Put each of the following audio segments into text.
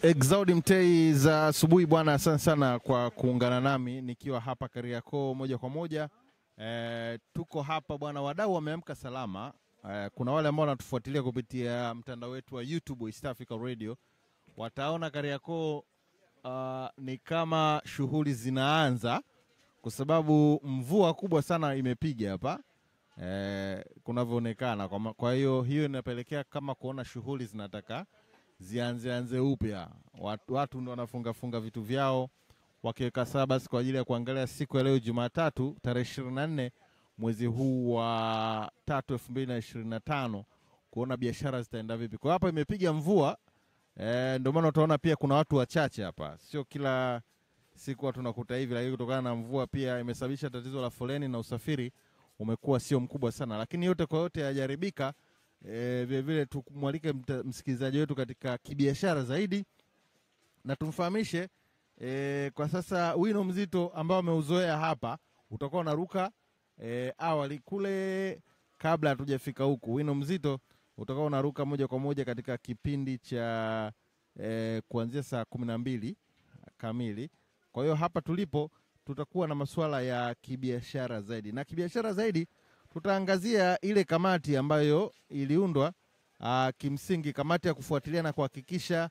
Exaudi Mtei za asubuhi bwana, asante sana kwa kuungana nami nikiwa hapa Kariakoo moja kwa moja. Tuko hapa bwana, wadau wameamka salama. Kuna wale ambao wanatufuatilia kupitia mtandao wetu wa YouTube East Africa Radio. Wataona Kariakoo ni kama shughuli zinaanza kwa sababu mvua kubwa sana imepiga hapa. Kunavyoonekana, kwa hiyo inapelekea kama kuona shughuli zinataka zianze upya. Watu ndio wanafunga vitu vyao wakiweka sabas kwa ajili ya kuangalia siku ya leo Jumatatu tarehe 24 mwezi huu wa 3 2025 kuona biashara zitaenda vipi. Kwa hapa imepiga mvua, ndio maana utaona pia kuna watu wachache hapa. Sio kila siku watu nakuta hivi, lakini kutokana na mvua pia imesababisha tatizo la foleni na usafiri umekuwa sio mkubwa sana, lakini yote kwa yote yajaribika. Vile vile tumwalike msikilizaji wetu katika kibiashara zaidi na tumfahamishe kwa sasa wino mzito ambao ameuzoea hapa utakuwa unaruka awali kule kabla hatujafika huku. Wino mzito utakuwa unaruka moja kwa moja katika kipindi cha kuanzia saa 12 kamili. Kwa hiyo hapa tulipo tutakuwa na masuala ya kibiashara zaidi. Na kibiashara zaidi tutaangazia ile kamati ambayo iliundwa, kimsingi kamati ya kufuatilia na kuhakikisha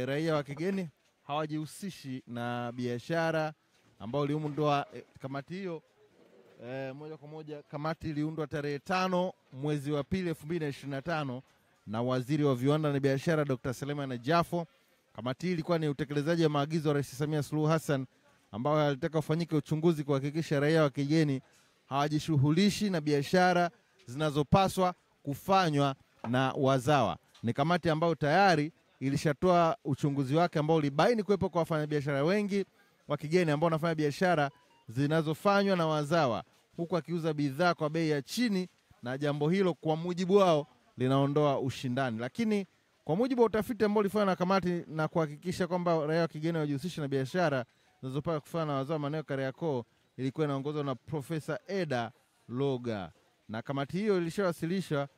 raia wa kigeni hawajihusishi na biashara, ambao iliundwa kamati hiyo moja kwa moja. Kamati iliundwa tarehe 5 mwezi wa pili 2025 na Waziri wa Viwanda na Biashara Dr. Selemani Jafo. Kamati hii ilikuwa ni utekelezaji wa maagizo ya Rais Samia Suluhu Hassan ambao alitaka ufanyike uchunguzi kuhakikisha raia wa kigeni hawajishughulishi na biashara zinazopaswa kufanywa na wazawa. Ni kamati ambayo tayari ilishatoa uchunguzi wake ambao ulibaini kuwepo kwa wafanyabiashara wengi wa kigeni ambao wanafanya biashara zinazofanywa na wazawa huku akiuza bidhaa kwa bei ya chini, na jambo hilo kwa mujibu wao linaondoa ushindani. Lakini kwa mujibu wa utafiti ambao ulifanywa na kamati na kuhakikisha kwamba raia wa kigeni wajihusishe na biashara zinazopaswa kufanywa na wazawa maeneo Kariakoo, ilikuwa inaongozwa na Profesa Eda Loga, na kamati hiyo ilishawasilishwa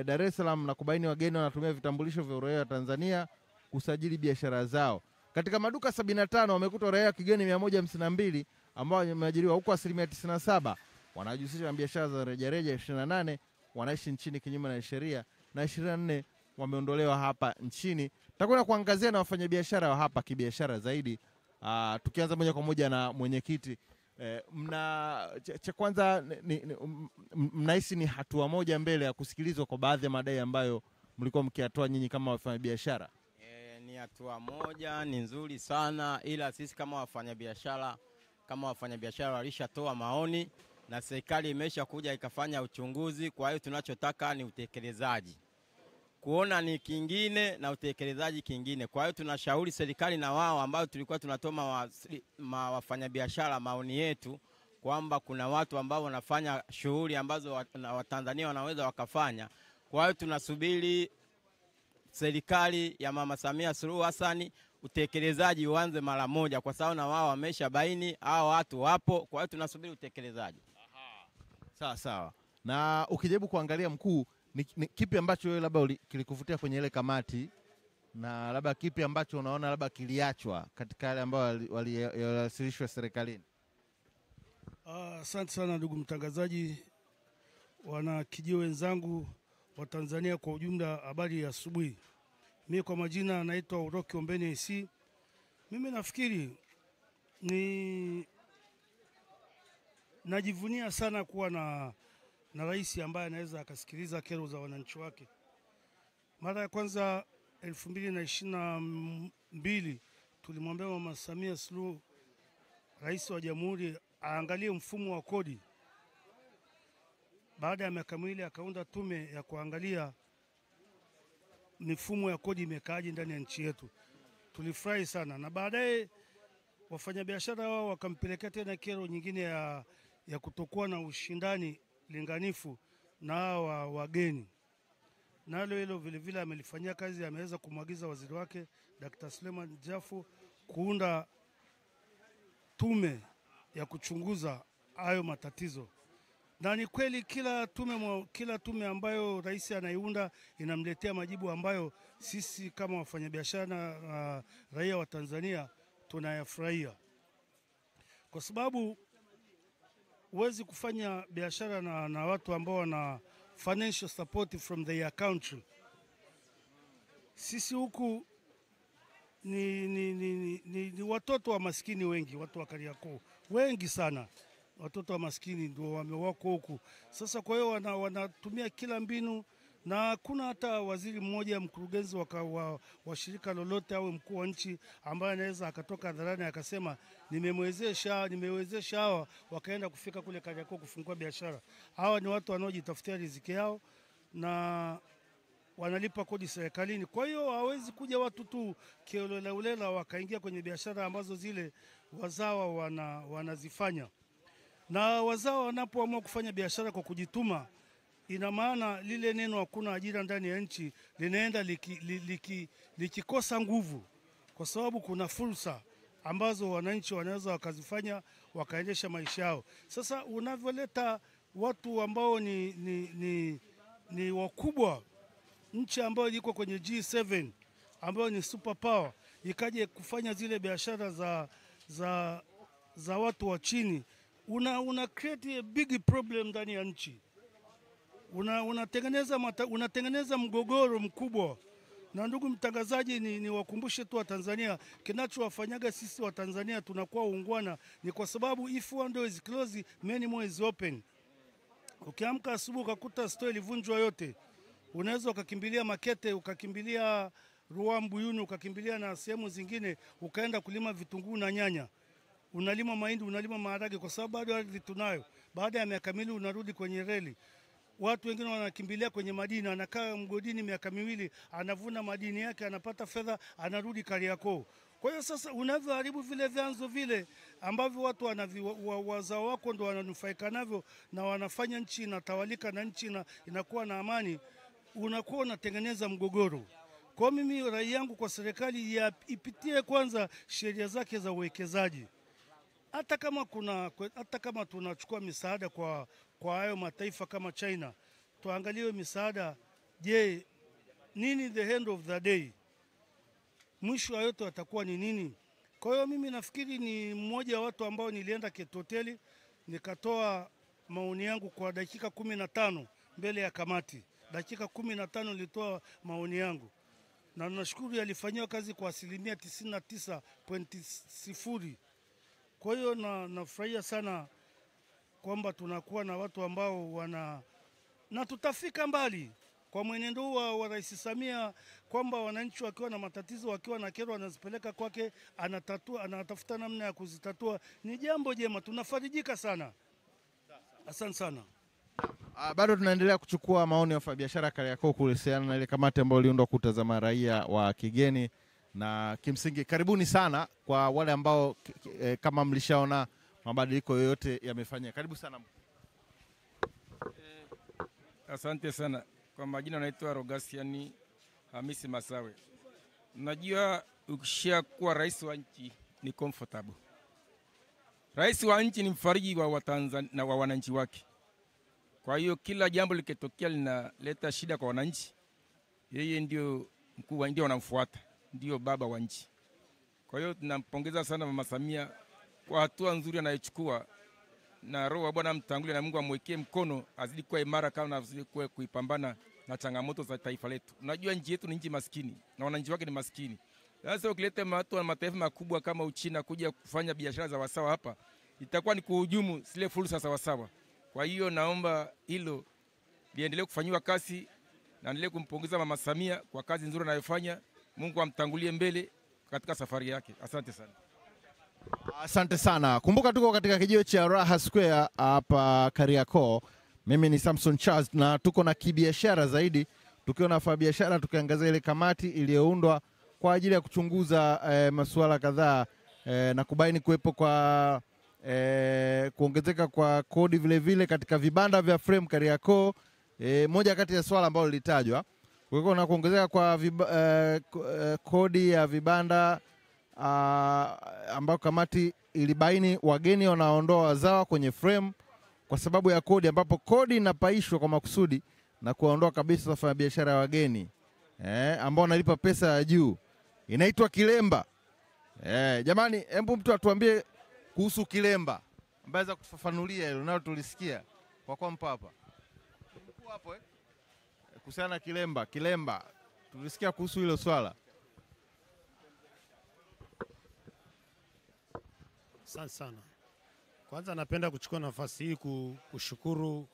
Dar es Salaam na kubaini wageni wanatumia vitambulisho vya uraia wa Tanzania kusajili biashara zao. Katika maduka 75 wamekuta raia wa kigeni 152 ambao wameajiriwa, huko 97% wanajihusisha na biashara za rejareja, 28 wanaishi nchini kinyume na sheria na 24 wameondolewa hapa nchini. Tutakwenda kuangazia na wafanyabiashara wa hapa kibiashara zaidi. Tukianza moja kwa moja na mwenyekiti, cha kwanza mnahisi ni hatua moja mbele ya kusikilizwa kwa baadhi ya madai ambayo mlikuwa mkiatoa nyinyi kama wafanyabiashara? Ni hatua moja, ni nzuri sana, ila sisi kama wafanyabiashara walishatoa maoni na serikali imesha kuja ikafanya uchunguzi. Kwa hiyo tunachotaka ni utekelezaji, kuona ni kingine na utekelezaji kingine. Kwa hiyo tunashauri serikali na wao ambao tulikuwa tunatoa wafanyabiashara maoni yetu kwamba kuna watu ambao wanafanya shughuli ambazo Watanzania wanaweza wakafanya. Kwa hiyo tunasubiri serikali ya Mama Samia Suluhu Hassan utekelezaji uanze mara moja, kwa sababu na wao wamesha baini hao watu wapo. Kwa hiyo tunasubiri utekelezaji. Sawa. Na ukijaribu kuangalia mkuu, ni kipi ambacho wewe labda kilikuvutia kwenye ile kamati, na labda kipi ambacho unaona labda kiliachwa katika yale ambayo waliwasilishwa serikalini? Asante sana ndugu mtangazaji, wana kijio wenzangu wa Tanzania kwa ujumla, habari ya asubuhi. Mimi kwa majina naitwa Uroki Ombeni AC. Mimi nafikiri najivunia sana kuwa na rais ambaye anaweza akasikiliza kero za wananchi wake. Mara ya kwanza 2022 tulimwambia Mama Samia Suluhu, rais wa Jamhuri, aangalie mfumo wa kodi. Baada ya miaka miwili akaunda tume ya kuangalia mifumo ya kodi imekaaje ndani ya nchi yetu. Tulifurahi sana, na baadaye wafanyabiashara wao wakampelekea tena kero nyingine ya kutokuwa na ushindani linganifu na wageni. Nalo hilo vile vile amelifanyia kazi, ameweza kumwagiza waziri wake Dr. Selemani Jafo kuunda tume ya kuchunguza hayo matatizo. Na ni kweli kila tume ambayo rais anaiunda inamletea majibu ambayo sisi kama wafanyabiashara na raia wa Tanzania tunayafurahia, kwa sababu huwezi kufanya biashara na watu ambao wana financial support from their country. Sisi huku ni watoto wa maskini wengi, watu wa Kariakoo wengi sana, watoto wa maskini ndio wamewako huku. Sasa kwa hiyo wanatumia kila mbinu, na hakuna hata waziri mmoja, mkurugenzi wa shirika lolote au mkuu wa nchi ambaye anaweza akatoka hadharani akasema nimewezesha hawa wakaenda kufika kule Kariakoo kufungua biashara. Hawa ni watu wanaojitafutia riziki yao na wanalipa kodi serikalini. Kwa hiyo hawezi kuja watu tu kiolelaulela wakaingia kwenye biashara ambazo zile wazawa wanazifanya. Na wazawa wanapoamua kufanya biashara kwa kujituma, ina maana lile neno hakuna ajira ndani ya nchi linaenda likikosa nguvu, kwa sababu kuna fursa ambazo wananchi wanaweza wakazifanya wakaendesha maisha yao. Sasa unavyoleta watu ambao ni wakubwa, nchi ambayo iko kwenye G7 ambayo ni super power, ikaje kufanya zile biashara za watu wa chini, una create a big problem ndani ya nchi. Unatengeneza mgogoro mkubwa. Na ndugu mtangazaji, ni wakumbushe tu wa Tanzania, kinachowafanyaga sisi wa Tanzania tunakuwa ungwana ni kwa sababu if one door is closed, many more is open. Ukiamka asubuhi ukakuta store ilivunjwa yote, unaweza ukakimbilia Makete, ukakimbilia Ruambuyuni, ukakimbilia na sehemu zingine, ukaenda kulima vitunguu na nyanya. Unalima mahindi, unalima maharage, kwa sababu bado ardhi tunayo. Baada ya miaka miwili unarudi kwenye reli. Watu wengine wanakimbilia kwenye madini, anakaa mgodini miaka miwili, anavuna madini yake, anapata fedha, anarudi Kariakoo. Kwa hiyo sasa unavyoharibu vile vyanzo vile ambavyo watu wazao wako ndo wananufaika navyo na wanafanya nchi inatawalika na nchi inakuwa na amani, unakuwa unatengeneza mgogoro. Kwa mimi rai yangu kwa serikali ipitie kwanza sheria zake za uwekezaji. Hata kama tunachukua misaada kwa hayo mataifa kama China, tuangalie misaada, je, nini the end of the day? Mwisho wa yote watakuwa ni nini? Kwa hiyo mimi nafikiri ni mmoja wa watu ambao nilienda Ketoteli nikatoa maoni yangu kwa dakika 15 mbele ya kamati. Dakika 15 nilitoa maoni yangu. Na nashukuru yalifanywa kazi kwa 99.0. Kwa hiyo nafurahia sana kwamba tunakuwa na watu ambao na tutafika mbali kwa mwenendo huu wa Rais Samia, kwamba wananchi wakiwa na matatizo, wakiwa na kero, wanazipeleka kwake, anatafuta namna ya kuzitatua. Ni jambo jema, tunafarijika sana. Asante sana. Bado tunaendelea kuchukua maoni ya wafanyabiashara Kariakoo kuhusiana na ile kamati ambayo iliundwa kutazama raia wa kigeni, na kimsingi karibuni sana kwa wale ambao kama mlishaona mabadiliko yoyote yamefanyika. Karibu sana. Asante sana. Kwa majina naitwa Rogasiani Hamisi Masawe. Najua ukishia kuwa rais wa nchi ni comfortable. Rais wa nchi ni mfariji wa Watanzania na wa wananchi wake. Kwa hiyo kila jambo likitokea linaleta shida kwa wananchi, yeye ndio mkuu wa nchi, wanamfuata, ndio baba wa nchi. Kwa hiyo tunampongeza sana Mama Samia kwa hatua nzuri anayochukua, na roho wa Bwana mtangulie na Mungu amwekee mkono, azidi kuwa imara kama azidi kuipambana na changamoto za taifa letu. Unajua nchi yetu ni nchi maskini na wananchi wake ni maskini. Sasa ukileta watu wa mataifa makubwa kama Uchina kuja kufanya biashara za wasawa hapa, itakuwa ni kuhujumu zile fursa za wasawa. Kwa hiyo naomba hilo liendelee kufanywa kazi, na endelee kumpongeza Mama Samia kwa kazi nzuri anayofanya. Mungu amtangulie mbele katika safari yake. Asante sana. Asante sana. Kumbuka tuko katika kijiwe cha Raha Square hapa Kariakoo. Mimi ni Samson Charles na tuko na kibiashara zaidi, tukiwa na wafanyabiashara, tukiangazia ile kamati iliyoundwa kwa ajili ya kuchunguza masuala kadhaa na kubaini kuwepo kwa kuongezeka kwa kodi vile vile katika vibanda vya frame Kariakoo. Moja kati ya swala ambalo lilitajwa kulikuwa na kuongezeka kwa kodi ya vibanda ambao kamati ilibaini wageni wanaondoa wazawa kwenye frame kwa sababu ya kodi, ambapo kodi inapaishwa kwa makusudi na kuwaondoa kabisa wafanyabiashara ya wageni ambao wanalipa pesa ya juu. Inaitwa kilemba. Jamani, hebu mtu atuambie kuhusu kilemba, ambaye za kutufafanulia hilo, nalo tulisikia kwa mpa hapa. Mkuu hapo kuhusiana na kilemba. Tulisikia kuhusu hilo swala. Asante sana. Kwanza napenda kuchukua nafasi hii kushukuru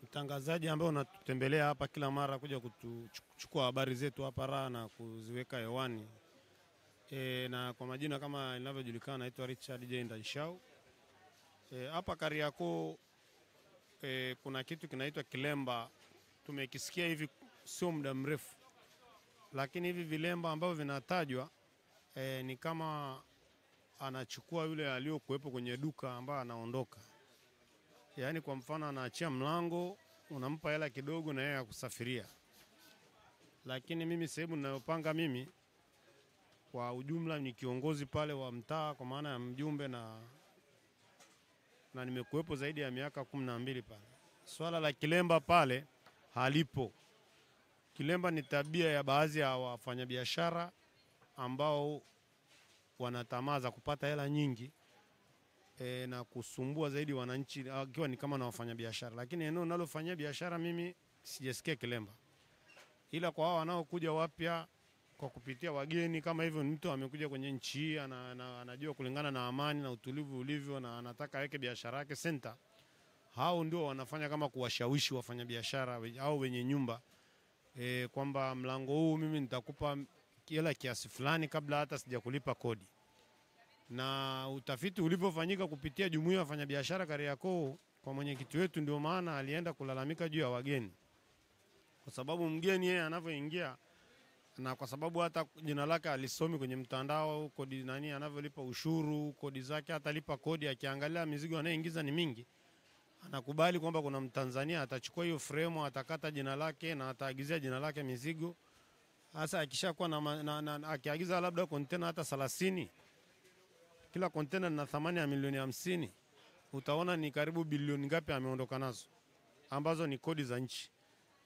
mtangazaji ambaye unatutembelea hapa kila mara kuja kuchukua habari zetu hapa raha na kuziweka hewani. Na kwa majina kama inavyojulikana, naitwa Richard J. Ndaishau. Hapa Kariakoo kuna kitu kinaitwa kilemba. Tumekisikia hivi sio muda mrefu, lakini hivi vilemba ambavyo vinatajwa ni kama anachukua yule aliyokuwepo kwenye duka ambaye anaondoka. Yaani kwa mfano anaachia mlango, unampa hela kidogo na yeye akusafiria. Lakini mimi sehemu ninayopanga mimi kwa ujumla ni kiongozi pale wa mtaa, kwa maana ya mjumbe, na nimekuwepo zaidi ya miaka 12 pale. Swala la kilemba pale halipo. Kilemba ni tabia ya baadhi ya wafanyabiashara ambao wanatamaa za kupata hela nyingi na kusumbua zaidi wananchi, akiwa ni kama na wafanyabiashara. Lakini eneo ninalofanyia biashara mimi sijasikia kilemba. Ila kwa hao wanaokuja wapya kwa kupitia wageni kama hivyo, mtu amekuja kwenye nchi hii anajua kulingana na amani na utulivu ulivyo na anataka aweke biashara yake center, hao ndio wanafanya kama kuwashawishi wafanyabiashara au wenye nyumba kwamba mlango huu mimi nitakupa hela kiasi fulani kabla hata sijakulipa kodi. Na utafiti ulivyofanyika kupitia jumuiya ya wafanyabiashara Kariakoo kwa mwenyekiti wetu, ndio maana alienda kulalamika juu ya wageni. Kwa sababu mgeni yeye anavyoingia, na kwa sababu hata jina lake alisomi kwenye mtandao, kodi nani anavyolipa ushuru, kodi zake, atalipa kodi, akiangalia mizigo anayoingiza ni mingi, anakubali kwamba kuna Mtanzania atachukua hiyo frame, atakata jina lake na ataagizia jina lake mizigo. Sasa akishakuwa na akiagiza labda container hata 30, kila container lina thamani ya milioni 50, utaona ni karibu bilioni ngapi ameondoka nazo, ambazo ni kodi za nchi.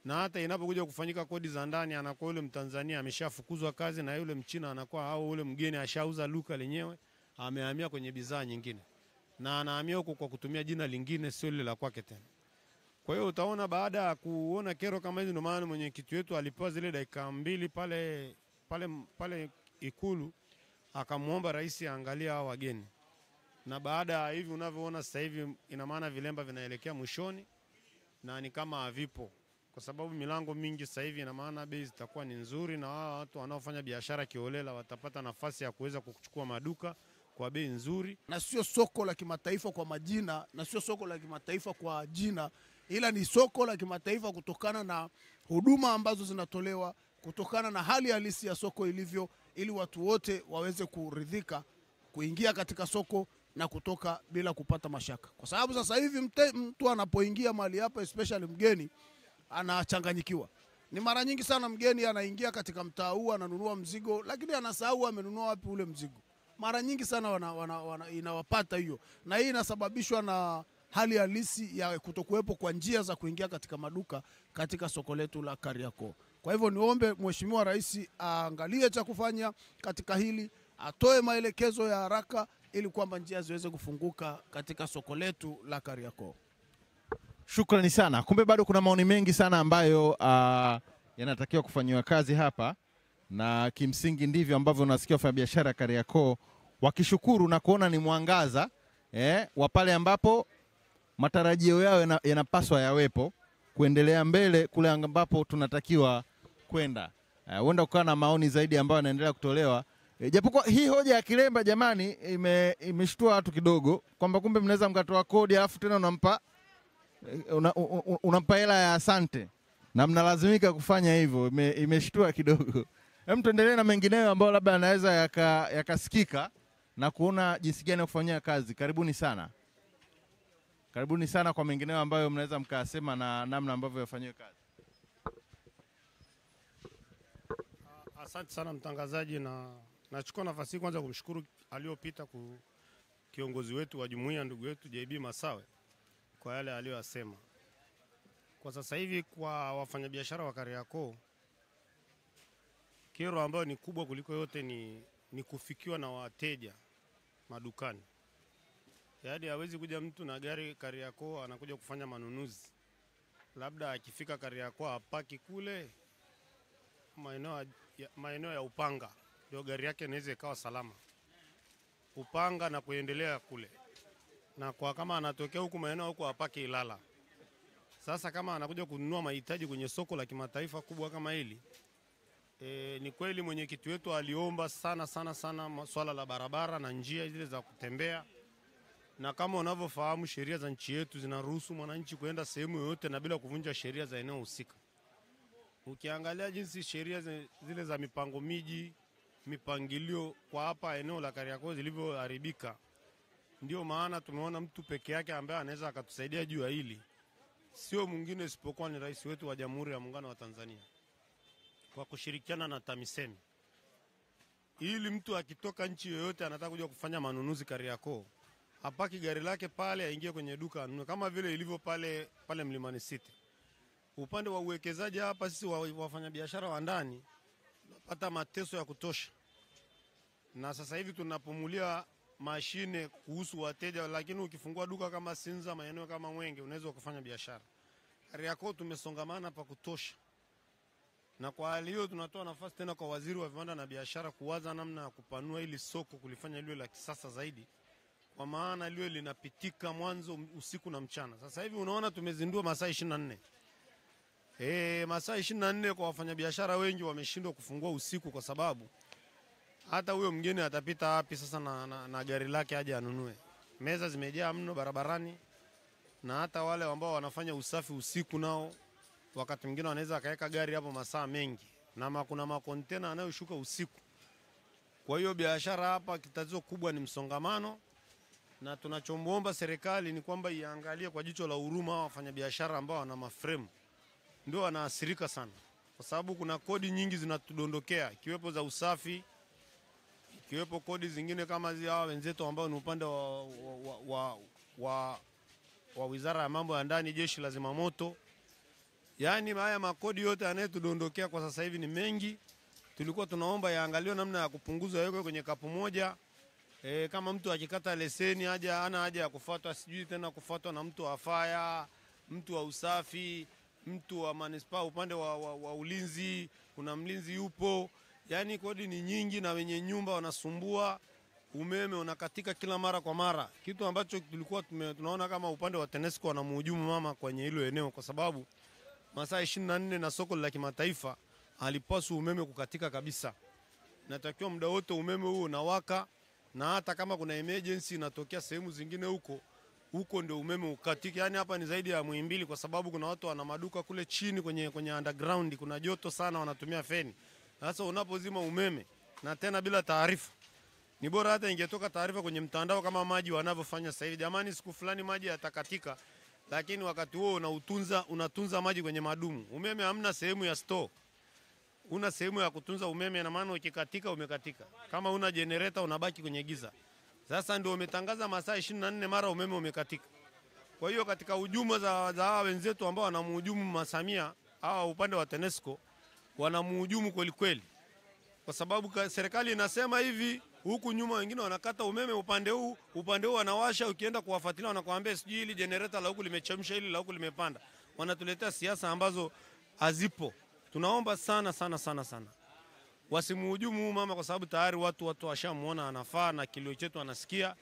Na hata inapokuja kufanyika kodi za ndani, anakuwa yule Mtanzania ameshafukuzwa kazi, na yule Mchina anakuwa au yule mgeni ashauza luka lenyewe, amehamia kwenye bidhaa nyingine, na anahamia huko kwa kutumia jina lingine, sio lile la kwake tena. Kwa hiyo utaona baada ya kuona kero kama hizo, ndio maana mwenyekiti wetu alipewa zile dakika 2 pale Ikulu, akamuomba rais aangalie hao wageni. Na baada ya hivi unavyoona sasa hivi, ina maana vilemba vinaelekea mwishoni na ni kama havipo, kwa sababu milango mingi sasa hivi, ina maana bei zitakuwa ni nzuri, na watu wanaofanya biashara kiholela watapata nafasi ya kuweza kuchukua maduka kwa bei nzuri. Na sio soko la kimataifa kwa majina, na sio soko la kimataifa kwa jina, ila ni soko la kimataifa kutokana na huduma ambazo zinatolewa, kutokana na hali halisi ya soko ilivyo, ili watu wote waweze kuridhika kuingia katika soko na kutoka bila kupata mashaka. Kwa sababu sasa hivi mtu anapoingia mahali hapa, especially mgeni, anachanganyikiwa. Ni mara nyingi sana mgeni anaingia katika mtaa huu, ananunua mzigo, lakini anasahau amenunua wapi ule mzigo. Mara nyingi sana inawapata hiyo, na hii inasababishwa na hali halisi ya kutokuwepo kwa njia za kuingia katika maduka katika soko letu la Kariakoo. Kwa hivyo niombe Mheshimiwa Rais aangalie cha kufanya katika hili, atoe maelekezo ya haraka ili kwamba njia ziweze kufunguka katika soko letu la Kariakoo. Shukrani sana. Kumbe bado kuna maoni mengi sana ambayo yanatakiwa kufanywa kazi hapa, na kimsingi ndivyo ambavyo unasikia wafanyabiashara Kariakoo wakishukuru na kuona ni mwangaza wa pale ambapo matarajio yao yanapaswa yawepo kuendelea mbele kule ambapo tunatakiwa kwenda. Huenda kukaa na maoni zaidi ambayo yanaendelea kutolewa. Japokuwa hii hoja ya kilemba jamani imeshtua watu kidogo, kwamba kumbe mnaweza mkatoa kodi alafu tena unampa hela ya asante na mnalazimika kufanya hivyo. Imeshtua kidogo. Hem, tuendelee na mengineyo ambayo labda yanaweza yakasikika na kuona jinsi gani ya kufanyia kazi. Karibuni sana. Karibuni sana kwa mengineyo ambayo mnaweza mkasema na namna ambavyo yafanywe kazi. Asante sana mtangazaji, na nachukua nafasi kwanza kumshukuru aliyopita kiongozi wetu wa jumuiya ndugu yetu JB Masawe kwa yale aliyosema. Kwa sasa hivi kwa wafanyabiashara wa Kariakoo, kero ambayo ni kubwa kuliko yote ni kufikiwa na wateja madukani. Yaani hawezi kuja mtu na gari Kariakoo anakuja kufanya manunuzi. Labda akifika Kariakoo apaki kule maeneo ya Upanga, ndio gari yake inaweza ikawa salama. Upanga na kuendelea kule. Na kwa kama anatokea huku maeneo huko apaki Ilala. Sasa kama anakuja kununua mahitaji kwenye soko la kimataifa kubwa kama hili, ni kweli mwenyekiti wetu aliomba sana swala la barabara na njia zile za kutembea. Na kama unavyofahamu sheria za nchi yetu zinaruhusu mwananchi kuenda sehemu yoyote na bila kuvunja sheria za eneo husika. Ukiangalia jinsi sheria zile za mipango miji, mipangilio kwa hapa eneo la Kariakoo zilivyoharibika, ndio maana tumeona mtu peke yake ambaye anaweza akatusaidia juu ya hili sio mwingine isipokuwa ni rais wetu wa Jamhuri ya Muungano wa Tanzania kwa kushirikiana na TAMISEMI. Ili mtu akitoka nchi yoyote anataka kuja kufanya manunuzi Kariakoo, hapaki gari lake pale aingie kwenye duka anunue, kama vile ilivyo pale Mlimani City. Upande wa uwekezaji hapa sisi wafanyabiashara wa ndani tunapata mateso ya kutosha. Na sasa hivi tunapumulia mashine kuhusu wateja, lakini ukifungua duka kama Sinza, maeneo kama Mwenge, unaweza kufanya biashara. Kariakoo tumesongamana pa kutosha. Na kwa hali hiyo tunatoa nafasi tena kwa waziri wa viwanda na biashara kuwaza namna ya kupanua ili soko kulifanya liwe la kisasa zaidi. Kwa maana liwe linapitika mwanzo usiku na mchana. Sasa hivi unaona tumezindua masaa 24. Masaa 24 kwa wafanyabiashara wengi wameshindwa kufungua usiku kwa sababu hata huyo mgeni atapita wapi sasa na gari lake aje anunue. Meza zimejaa mno barabarani, na hata wale ambao wanafanya usafi usiku nao wakati mwingine wanaweza kaeka gari hapo masaa mengi, na kuna makontena yanayoshuka usiku. Kwa hiyo biashara hapa tatizo kubwa ni msongamano, na tunachomwomba serikali ni kwamba iangalie kwa jicho la huruma wafanyabiashara ambao wana mafremu. Ndio wanaathirika sana. Kwa sababu kuna kodi nyingi zinatudondokea, ikiwepo za usafi, ikiwepo kodi zingine kama hawa wenzetu ambao ni upande wa Wizara ya Mambo ya Ndani, Jeshi la Zimamoto. Yaani haya makodi yote yanayotudondokea kwa sasa hivi ni mengi. Tulikuwa tunaomba yaangaliwe namna ya kupunguza yawekwe kwenye kapu moja. Kama mtu akikata leseni hana haja ya kufuatwa, sijui tena kufuatwa na mtu wa faya, mtu wa usafi, mtu wa manispaa upande wa ulinzi, kuna mlinzi yupo. Yaani kodi ni nyingi na wenye nyumba wanasumbua, umeme unakatika kila mara kwa mara. Kitu ambacho tulikuwa tunaona kama upande wa TANESCO wanamhujumu mama kwenye hilo eneo, kwa sababu masaa 24 na soko la kimataifa halipaswi umeme kukatika kabisa. Natakiwa muda wote umeme huo unawaka, na hata kama kuna emergency inatokea sehemu zingine huko ndio umeme ukatike. Yaani hapa ni zaidi ya Muhimbili, kwa sababu kuna watu wana maduka kule chini kwenye underground, kuna joto sana, wanatumia feni. Sasa unapozima umeme na tena bila taarifa, ni bora hata ingetoka taarifa kwenye mtandao kama maji wanavyofanya sasa hivi. Jamani, siku fulani maji yatakatika, lakini wakati huo unatunza maji kwenye madumu. Umeme hamna sehemu ya store. Una sehemu ya kutunza umeme, na maana ukikatika umekatika. Kama una generator unabaki kwenye giza. Sasa ndio umetangaza masaa 24 mara umeme umekatika. Kwa hiyo katika hujuma za wenzetu ambao wanamhujumu Masamia, hawa upande wa TANESCO wanamhujumu kweli kweli. Kwa sababu serikali inasema hivi, huku nyuma wengine wanakata umeme upande huu wanawasha, ukienda kuwafuatilia wanakuambia sijui hili generator la huku limechemsha, hili la huku limepanda. Wanatuletea siasa ambazo hazipo. Tunaomba sana wasimhujumu mama, kwa sababu tayari watu washamuona anafaa na kilio chetu anasikia.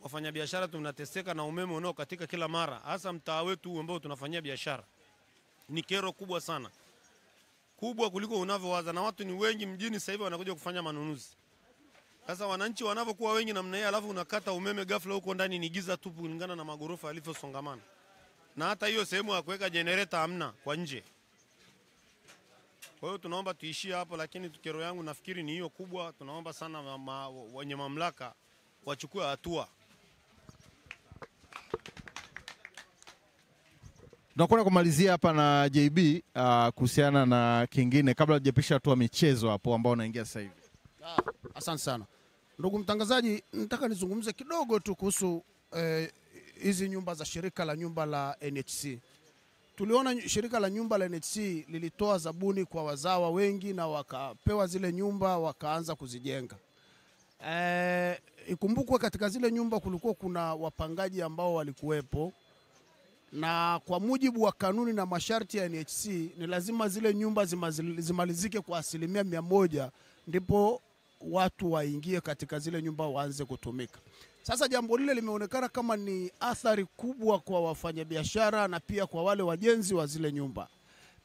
Wafanyabiashara tunateseka na umeme unaokatika kila mara, hasa mtaa wetu ambao tunafanyia biashara. Ni kero kubwa sana, kubwa kuliko unavyowaza, na watu ni wengi mjini sasa hivi wanakuja kufanya manunuzi. Sasa wananchi wanavyokuwa wengi namna hiyo, alafu unakata umeme ghafla, huko ndani ni giza tupu kulingana na magorofa yalivyosongamana, na hata hiyo sehemu ya kuweka generator hamna kwa nje. Kwa hiyo tunaomba tuishie hapo, lakini kero yangu nafikiri ni hiyo kubwa. Tunaomba sana wenye mamlaka wachukue hatua. Tunakwenda kumalizia hapa na JB kuhusiana na kingine kabla hujapisha hatua michezo hapo ambao unaingia sasa hivi. Asante sana. Ndugu mtangazaji, nataka nizungumze kidogo tu kuhusu hizi nyumba za shirika la nyumba la NHC. Tuliona shirika la nyumba la NHC lilitoa zabuni kwa wazawa wengi na wakapewa zile nyumba wakaanza kuzijenga. Ikumbukwe katika zile nyumba kulikuwa kuna wapangaji ambao walikuwepo, na kwa mujibu wa kanuni na masharti ya NHC ni lazima zile nyumba zimalizike kwa 100% ndipo watu waingie katika zile nyumba waanze kutumika. Sasa jambo lile limeonekana kama ni athari kubwa kwa wafanyabiashara na pia kwa wale wajenzi wa zile nyumba.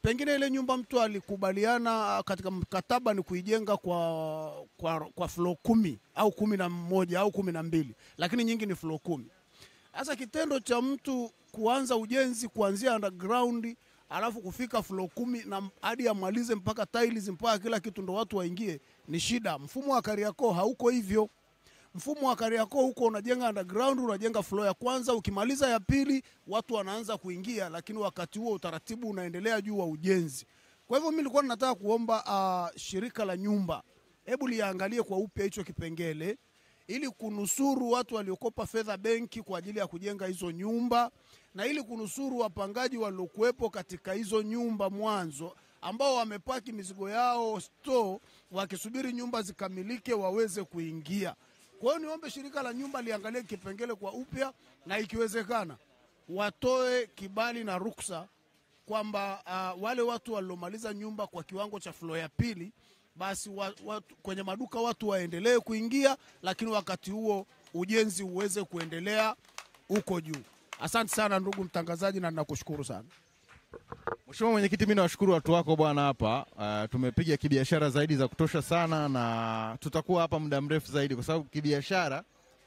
Pengine ile nyumba mtu alikubaliana katika mkataba ni kuijenga kwa floor 10 au 11 au 12, lakini nyingi ni floor 10. Sasa kitendo cha mtu kuanza ujenzi kuanzia underground alafu kufika floor 10 na hadi amalize mpaka tiles mpaka kila kitu ndo watu waingie ni shida. Mfumo wa Kariakoo hauko hivyo. Mfumo wa Kariakoo huko unajenga underground, unajenga floor ya kwanza, ukimaliza ya pili watu wanaanza kuingia, lakini wakati huo utaratibu unaendelea juu wa ujenzi. Kwa hivyo mimi nilikuwa nataka kuomba shirika la nyumba hebu liangalie kwa upya hicho kipengele ili kunusuru watu waliokopa fedha benki kwa ajili ya kujenga hizo nyumba, na ili kunusuru wapangaji waliokuwepo katika hizo nyumba mwanzo ambao wamepaki mizigo yao store wakisubiri nyumba zikamilike waweze kuingia. Kwa hiyo niombe shirika la nyumba liangalie kipengele kwa upya, na ikiwezekana watoe kibali na ruksa kwamba wale watu waliomaliza nyumba kwa kiwango cha floor ya pili basi kwenye maduka watu waendelee kuingia, lakini wakati huo ujenzi uweze kuendelea huko juu. Asante sana ndugu mtangazaji na ninakushukuru sana. Mheshimiwa Mwenyekiti, mimi nawashukuru watu wako bwana hapa. Tumepiga kibiashara zaidi za kutosha sana na tutakuwa hapa muda mrefu zaidi kwa sababu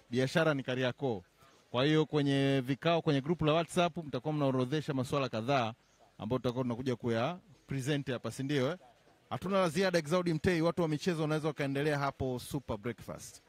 biashara ni Kariakoo. Kwa hiyo kwenye vikao kwenye grupu la WhatsApp mtakuwa mnaorodhesha masuala kadhaa ambayo tutakuwa tunakuja kuya present hapa, si ndio? Hatuna la ziada. Exaudi Mtei, watu wa michezo wanaweza kaendelea hapo Super Breakfast.